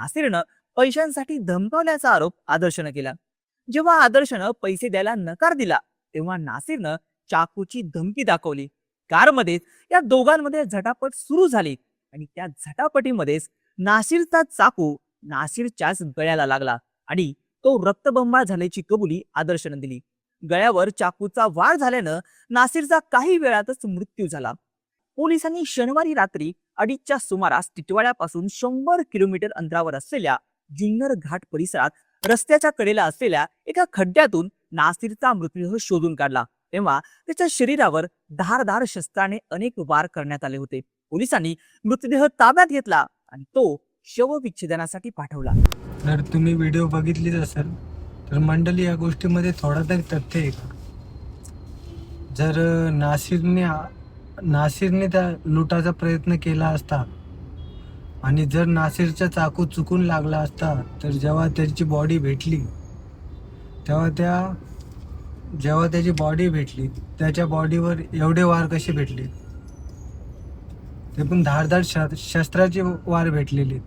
नासिरनं पैशांसाठी धमकावल्याचा आरोप आदर्शनं केला. जेव्हा आदर्शनं पैसे द्यायला नकार दिला तेव्हा नासिरनं चाकूची धमकी दाखवली. कारमध्येच या दोघांमध्ये झटापट सुरू झाली आणि त्या झटापटीमध्येच नासिरचा चाकू नासिरच्याच गळ्याला लागला आणि तो रक्तबंबाळ झाल्याची कबुली आदर्शनं दिली. गळ्यावर चाकूचा वार झाल्यानं नासिरचा काही वेळातच मृत्यू झाला. पोलिसांनी शनिवारी रात्री 2:30च्या सुमारास टिटवाळ्यापासून 100 किलोमीटर अंतरावर असलेल्या जुन्नर घाट परिसरात रस्त्याच्या कडेला असलेल्या एका खड्ड्यातून नासिरचा मृतदेह शोधून काढला. तेव्हा त्याच्या शरीरावर धारदार शस्त्राने अनेक वार करण्यात आले होते. पोलिसांनी मृतदेह ताब्यात घेतला आणि तो शवविच्छेदनासाठी पाठवला. जर तुम्ही व्हिडिओ बघितलीच असेल तर मंडळी या गोष्टीमध्ये थोडा तरी तथ्य आहे का? जर नासिरने त्या लुटाचा प्रयत्न केला असता आणि जर नासिरचा चाकू चुकून लागला असता तर जेव्हा त्याची बॉडी भेटली त्याच्या बॉडीवर एवढे वार कसे भेटले? ते पण धारदार शस्त्राचे वार भेटलेले,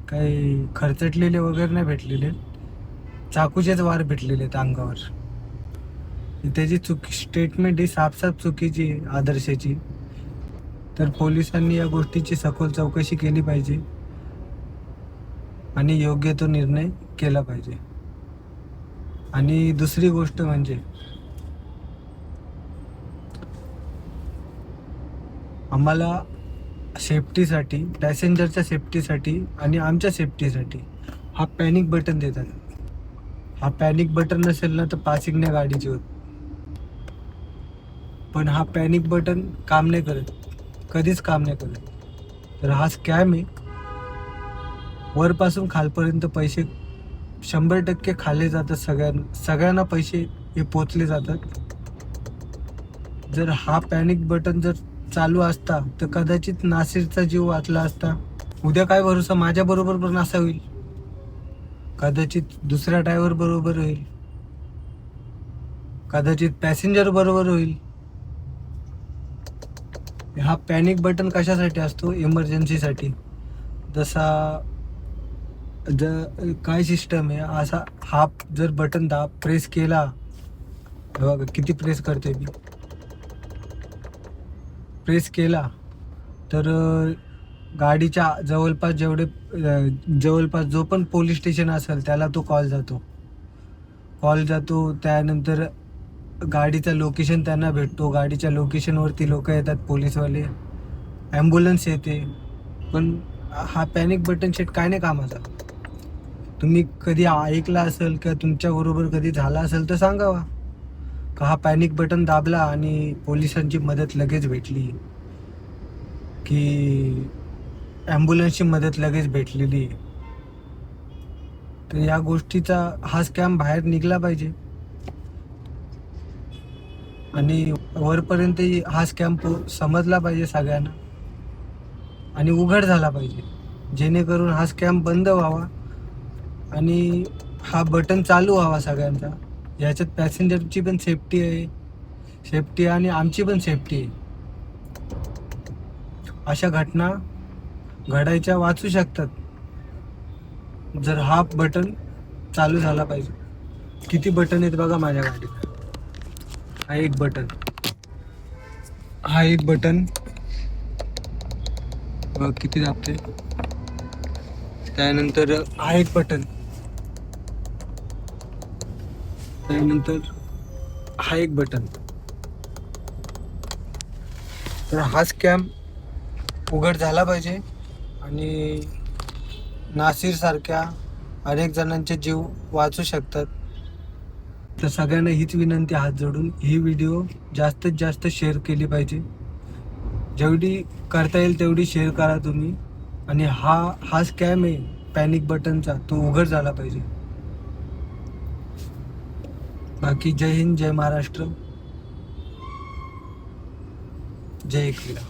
काही खरचटलेले वगैरे नाही भेटलेले, चाकूचेच वार भेटलेले आहेत अंगावर. त्याची स्टेटमेंट ही साफ चुकीची आहे आदर्शाची. तर पोलिसांनी या गोष्टीची सखोल चौकशी केली पाहिजे आणि योग्य तो निर्णय केला पाहिजे. आणि दुसरी गोष्ट म्हणजे आम्हाला सेफ्टीसाठी, पॅसेंजरच्या सेफ्टीसाठी आणि आमच्या सेफ्टीसाठी हा पॅनिक बटन देतात. हा पॅनिक बटन नसेल ना तर पासिंग नाही गाडीची होत. पण हा पॅनिक बटन काम नाही करत, कधीच काम नाही करत. तर हा स्कॅम आहे. वरपासून खालपर्यंत पैसे 100% खाल्ले जातात. सगळ्यांना पैसे हे पोचले जातात. जर हा पॅनिक बटन जर चालू असता तर कदाचित नासिरचा जीव वाचला असता. उद्या काय भरोसा, माझ्या बरोबर पण असा होईल, कदाचित दुसऱ्या ड्रायव्हर बरोबर होईल, कदाचित पॅसेंजर बरोबर होईल. हा पॅनिक बटन कशासाठी असतो? इमर्जन्सीसाठी. जसा काय सिस्टम आहे, असा हा जर बटन प्रेस केला, बघा किती प्रेस करते मी, प्रेस केला तर गाडीच्या जवळपास जो पण पोलीस स्टेशन असेल त्याला तो कॉल जातो. त्यानंतर गाडीचं लोकेशन त्यांना भेटतो. गाडीच्या लोकेशनवरती लोक येतात, पोलीसवाले, ॲम्ब्युलन्स येते. पण हा पॅनिक बटन सेट काय नाही कामाचा? तुम्ही कधी ऐकला असेल किंवा तुमच्याबरोबर कधी झाला असेल तर सांगावा का हा पॅनिक बटन दाबला आणि पोलिसांची मदत लगेच भेटली, की ॲम्ब्युलन्सची मदत लगेच भेटलेली. तर या गोष्टीचा हा स्कॅम बाहेर निघला पाहिजे आणि वरपर्यंत हा स्कॅम समजला पाहिजे सगळ्यांना आणि उघड झाला पाहिजे, जेणेकरून हा स्कॅम बंद व्हावा आणि हा बटन चालू व्हावा सगळ्यांचा. याच्यात पॅसेंजरची पण सेफ्टी आहे आणि आमची पण सेफ्टी आहे. अशा घटना घडायच्या वाचू शकतात जर हा बटन चालू झाला पाहिजे. किती बटन आहेत बघा माझ्या गाडीत. हा एक बटन बघ किती दाबते. त्यानंतर हा एक बटन, त्यानंतर हा एक बटन. तर हा स्कॅम उघड झाला पाहिजे आणि नासिर सारख्या अनेक जणांचे जीव वाचू शकतात. तर सगळ्यांना हीच विनंती हात जोडून, ही व्हिडिओ जास्तीत जास्त शेअर केली पाहिजे. जेवढी करता येईल तेवढी शेअर करा तुम्ही. आणि हा स्कॅम आहे पॅनिक बटनचा, तो उघड झाला पाहिजे. बाकी जय हिंद, जय महाराष्ट्र, जय एकविरा.